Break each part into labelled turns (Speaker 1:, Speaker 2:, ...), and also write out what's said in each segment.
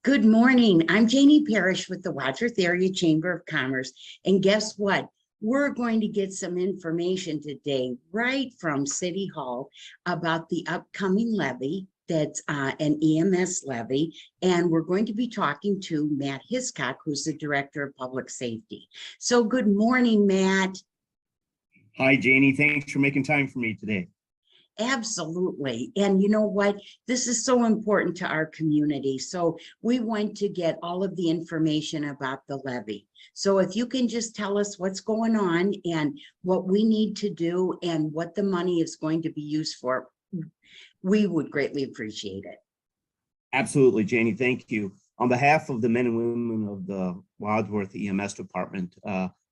Speaker 1: Good morning. I'm Janie Parrish with the Wadsworth Area Chamber of Commerce. And guess what? We're going to get some information today right from City Hall about the upcoming levy that's an EMS levy. And we're going to be talking to Matt Hiscock, who's the Director of Public Safety. So good morning, Matt.
Speaker 2: Hi, Janie. Thanks for making time for me today.
Speaker 1: Absolutely. And you know what? This is so important to our community. So we want to get all of the information about the levy. So if you can just tell us what's going on and what we need to do and what the money is going to be used for, we would greatly appreciate it.
Speaker 2: Absolutely, Janie. Thank you. On behalf of the men and women of the Wadsworth EMS department,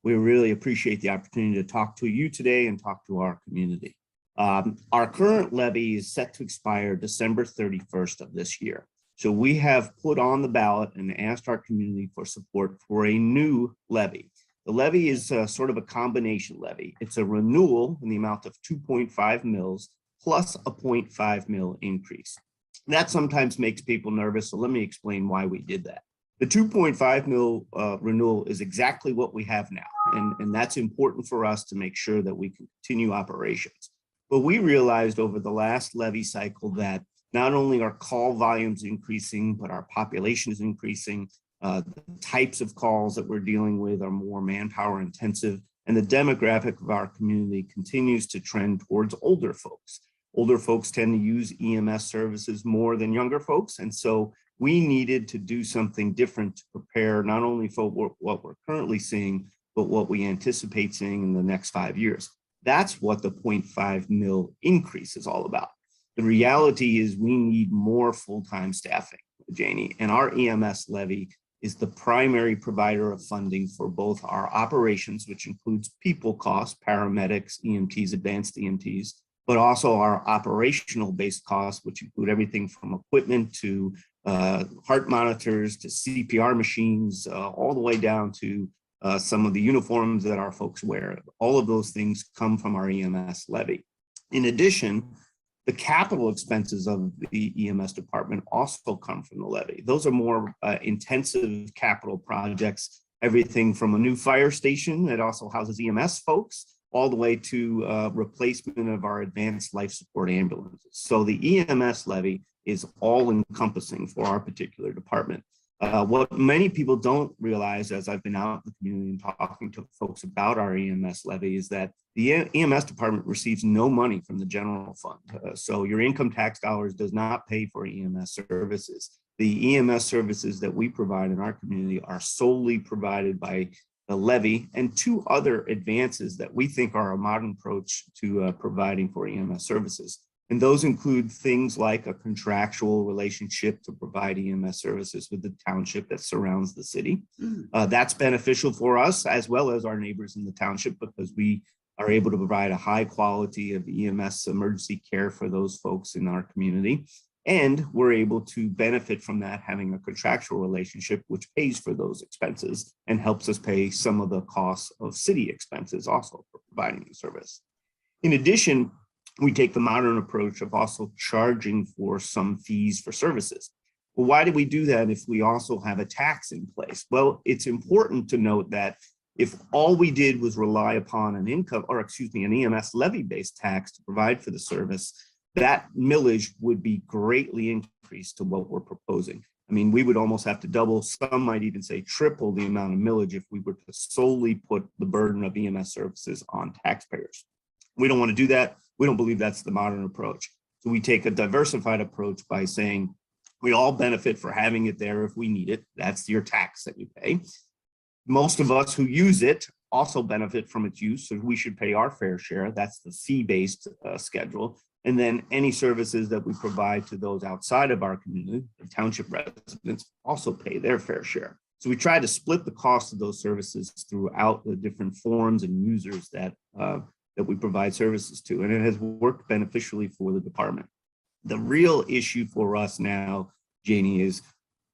Speaker 2: we really appreciate the opportunity to talk to you today and talk to our community. Our current levy is set to expire December 31st of this year. So we have put on the ballot and asked our community for support for a new levy. The levy is sort of a combination levy. It's a renewal in the amount of 2.5 mils plus a 0.5 mil increase. That sometimes makes people nervous, so let me explain why we did that. The 2.5 mil renewal is exactly what we have now, and that's important for us to make sure that we can continue operations. But we realized over the last levy cycle that not only are call volumes increasing, but our population is increasing. The types of calls that we're dealing with are more manpower intensive, and the demographic of our community continues to trend towards older folks. Older folks tend to use EMS services more than younger folks, and so we needed to do something different to prepare not only for what we're currently seeing, but what we anticipate seeing in the next 5 years. That's what the 0.5 mil increase is all about. The reality is we need more full-time staffing, Janie, and our EMS levy is the primary provider of funding for both our operations, which includes people costs, paramedics, EMTs, advanced EMTs, but also our operational based costs, which include everything from equipment to heart monitors to CPR machines, all the way down to some of the uniforms that our folks wear. All of those things come from our EMS levy. In addition, the capital expenses of the EMS department also come from the levy. Those are more intensive capital projects, everything from a new fire station that also houses EMS folks, all the way to replacement of our advanced life support ambulances. So the EMS levy is all encompassing for our particular department. What many people don't realize, as I've been out in the community and talking to folks about our EMS levy, is that the EMS department receives no money from the general fund. So your income tax dollars does not pay for EMS services. The EMS services that we provide in our community are solely provided by the levy and two other advances that we think are a modern approach to providing for EMS services. And those include things like a contractual relationship to provide EMS services with the township that surrounds the city. That's beneficial for us as well as our neighbors in the township, because we are able to provide a high quality of EMS emergency care for those folks in our community. And we're able to benefit from that, having a contractual relationship, which pays for those expenses and helps us pay some of the costs of city expenses also for providing the service. In addition, we take the modern approach of also charging for some fees for services. Well, why do we do that if we also have a tax in place? Well, it's important to note that if all we did was rely upon an EMS levy-based tax to provide for the service, that millage would be greatly increased to what we're proposing. I mean, we would almost have to double, some might even say triple the amount of millage if we were to solely put the burden of EMS services on taxpayers. We don't want to do that. We don't believe that's the modern approach. So we take a diversified approach by saying we all benefit for having it there if we need it. That's your tax that you pay. Most of us who use it also benefit from its use, so we should pay our fair share. That's the fee-based schedule. And then any services that we provide to those outside of our community, the township residents, also pay their fair share. So we try to split the cost of those services throughout the different forms and users that we provide services to, and it has worked beneficially for the department. The real issue for us now, Janie, is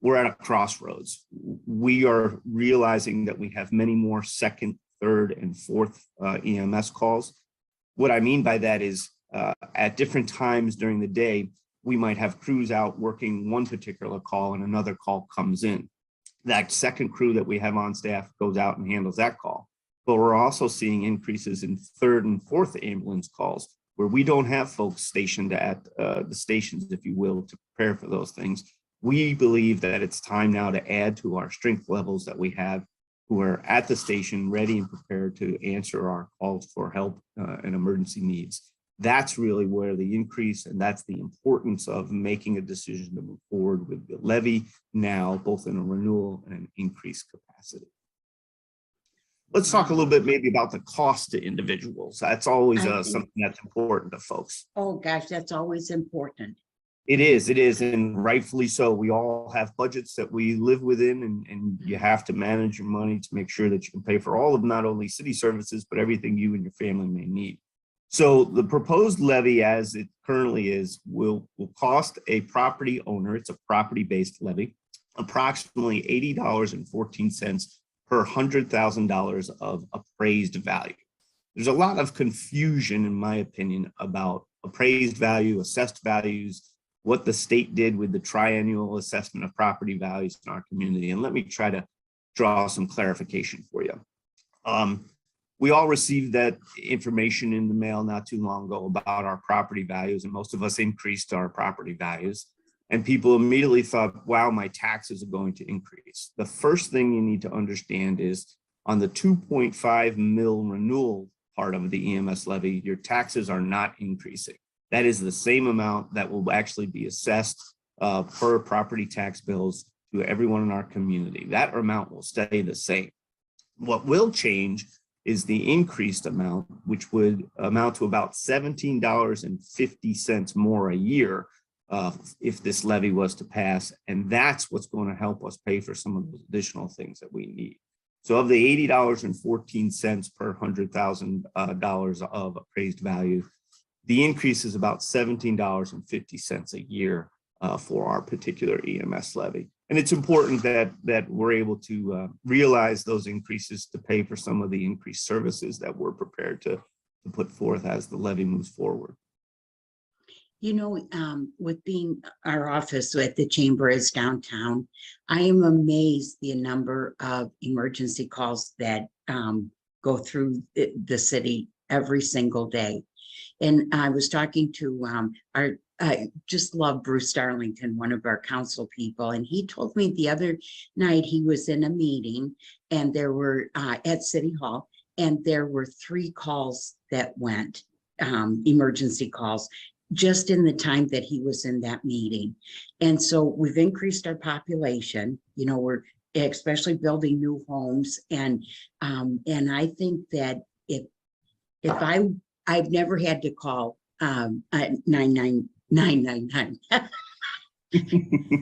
Speaker 2: we're at a crossroads. We are realizing that we have many more second, third, and fourth EMS calls. What I mean by that is at different times during the day, we might have crews out working one particular call and another call comes in. That second crew that we have on staff goes out and handles that call. But we're also seeing increases in third and fourth ambulance calls where we don't have folks stationed at the stations, if you will, to prepare for those things. We believe that it's time now to add to our strength levels that we have who are at the station ready and prepared to answer our calls for help and emergency needs. That's really where the increase, and that's the importance of making a decision to move forward with the levy now, both in a renewal and an increased capacity. Let's talk a little bit maybe about the cost to individuals. That's always something that's important to folks.
Speaker 1: Oh gosh, that's always important.
Speaker 2: It is, and rightfully so. We all have budgets that we live within, and you have to manage your money to make sure that you can pay for all of not only city services, but everything you and your family may need. So the proposed levy as it currently is will cost a property owner, it's a property-based levy, approximately $80.14 per $100,000 of appraised value. There's a lot of confusion, in my opinion, about appraised value, assessed values, what the state did with the triennial assessment of property values in our community. And let me try to draw some clarification for you. We all received that information in the mail not too long ago about our property values, and most of us increased our property values. And people immediately thought, wow, my taxes are going to increase. The first thing you need to understand is on the 2.5 mil renewal part of the EMS levy, your taxes are not increasing. That is the same amount that will actually be assessed per property tax bills to everyone in our community. That amount will stay the same. What will change is the increased amount, which would amount to about $17.50 more a year if this levy was to pass. And that's what's going to help us pay for some of those additional things that we need. So of the $80.14 per $100,000 of appraised value, the increase is about $17.50 a year for our particular EMS levy. And it's important that we're able to realize those increases to pay for some of the increased services that we're prepared to put forth as the levy moves forward.
Speaker 1: You know, with being our office at the chamber is downtown, I am amazed the number of emergency calls that go through the city every single day. And I was talking to I just love Bruce Darlington, one of our council people, and he told me the other night he was in a meeting and there were at City Hall, and there were 3 calls that went, emergency calls, just in the time that he was in that meeting. And so we've increased our population, you know, we're especially building new homes. And I think that if I've never had to call 999.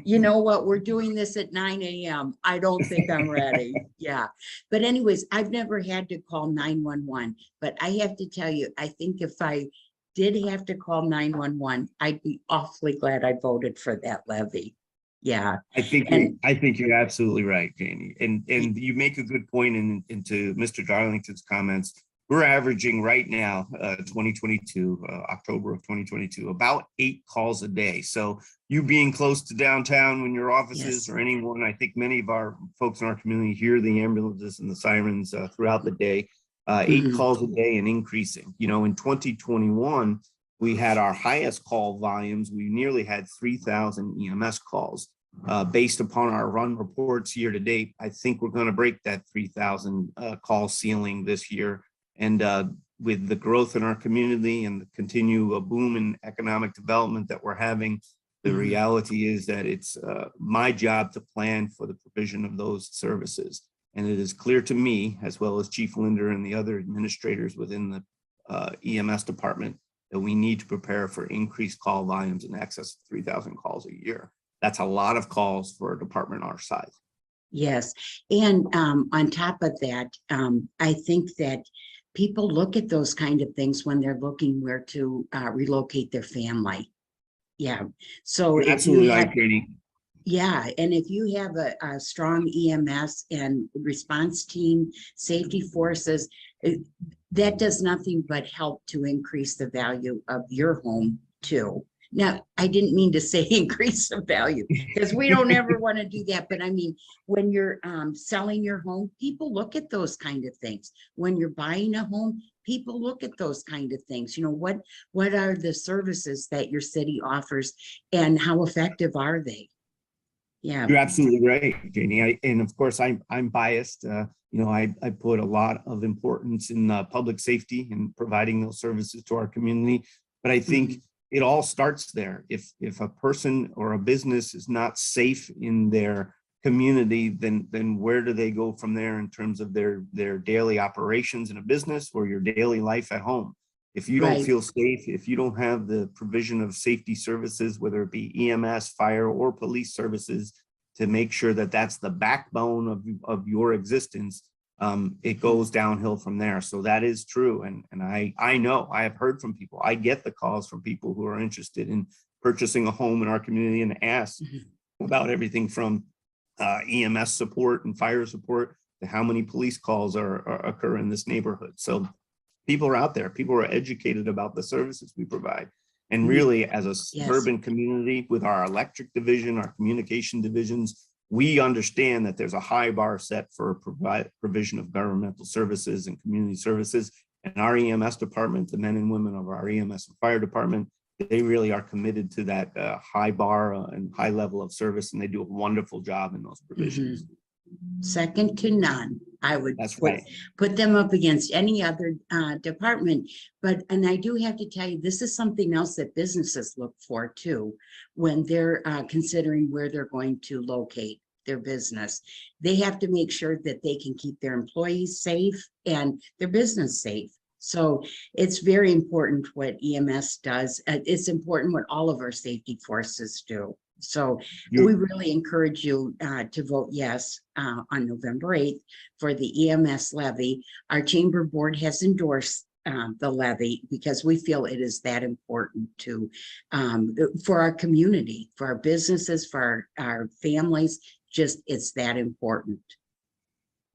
Speaker 1: You know what? We're doing this at 9 a.m. I don't think I'm ready. Yeah. But anyways, I've never had to call 911. But I have to tell you, I think if I did have to call 911, I'd be awfully glad I voted for that levy. Yeah.
Speaker 2: I think you're absolutely right, Janie. And you make a good point into Mr. Darlington's comments. We're averaging right now, 2022, October of 2022, about 8 calls a day. So you being close to downtown when your offices or anyone, I think many of our folks in our community hear the ambulances and the sirens throughout the day, 8 calls a day and increasing. You know, in 2021, we had our highest call volumes. We nearly had 3,000 EMS calls. Based upon our run reports year to date, I think we're going to break that 3,000 call ceiling this year. And with the growth in our community and the continued boom in economic development that we're having, the reality is that it's my job to plan for the provision of those services. And it is clear to me, as well as Chief Linder and the other administrators within the EMS department, that we need to prepare for increased call volumes in excess of 3,000 calls a year. That's a lot of calls for a department our size.
Speaker 1: Yes. And on top of that, I think that people look at those kind of things when they're looking where to relocate their family. Yeah. So
Speaker 2: You're absolutely right, Katie.
Speaker 1: Yeah, and if you have a strong EMS and response team, safety forces, that does nothing but help to increase the value of your home too. Now, I didn't mean to say increase the value because we don't ever want to do that. But I mean, when you're selling your home, people look at those kind of things. When you're buying a home, people look at those kind of things. You know, what are the services that your city offers and how effective are they? Yeah.
Speaker 2: You're absolutely right, Janie. And of course, I'm biased. I put a lot of importance in public safety and providing those services to our community. But I think it all starts there. If a person or a business is not safe in their community, then where do they go from there in terms of their daily operations in a business or your daily life at home? If you don't feel safe, if you don't have the provision of safety services, whether it be EMS, fire, or police services, to make sure that that's the backbone of your existence, it goes downhill from there. So that is true. And I know, I have heard from people, I get the calls from people who are interested in purchasing a home in our community and ask about everything from EMS support and fire support to how many police calls occur in this neighborhood. So people are out there, people are educated about the services we provide. And really, as a suburban community with our electric division, our communication divisions, we understand that there's a high bar set for provision of governmental services and community services. And our EMS department, the men and women of our EMS and fire department, they really are committed to that high bar and high level of service, and they do a wonderful job in those provisions.
Speaker 1: Second to none. I would
Speaker 2: right.
Speaker 1: put them up against any other department. And I do have to tell you, this is something else that businesses look for too, when they're considering where they're going to locate their business. They have to make sure that they can keep their employees safe and their business safe. So it's very important what EMS does. It's important what all of our safety forces do. So we really encourage you to vote yes on November 8th for the EMS levy. Our chamber board has endorsed the levy because we feel it is that important to for our community, for our businesses, for our families. Just it's that important.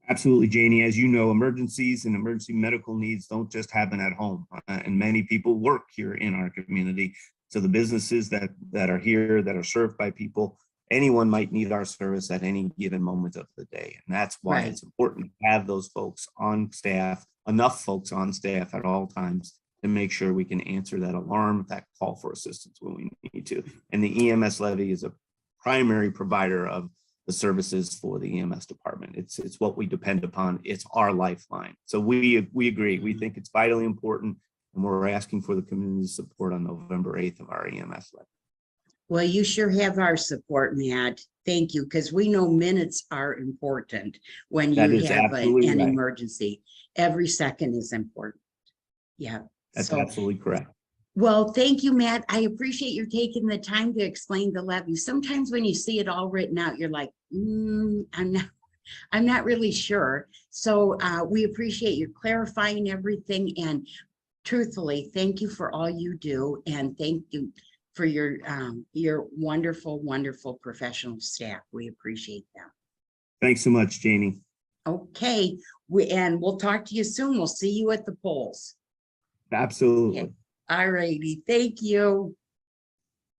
Speaker 2: Absolutely, Janie. As you know, emergencies and emergency medical needs don't just happen at home, and many people work here in our community. So the businesses that are here, that are served by people, anyone might need our service at any given moment of the day. And that's why it's important to have those folks on staff, enough folks on staff at all times to make sure we can answer that alarm, that call for assistance when we need to. And the EMS levy is a primary provider of the services for the EMS department. It's what we depend upon. It's our lifeline. So we agree. We think it's vitally important. And we're asking for the community support on November 8th of our EMS levy.
Speaker 1: Well, you sure have our support, Matt. Thank you, because we know minutes are important when you have an emergency. Every second is important. Yeah.
Speaker 2: That's absolutely correct.
Speaker 1: Well, thank you, Matt. I appreciate you taking the time to explain the levy. Sometimes when you see it all written out, you're like, I'm not really sure. So we appreciate you clarifying everything, and truthfully, thank you for all you do, and thank you for your wonderful, wonderful professional staff. We appreciate them.
Speaker 2: Thanks so much, Janie.
Speaker 1: Okay, we'll talk to you soon. We'll see you at the polls.
Speaker 2: Absolutely.
Speaker 1: Okay. All righty. Thank you.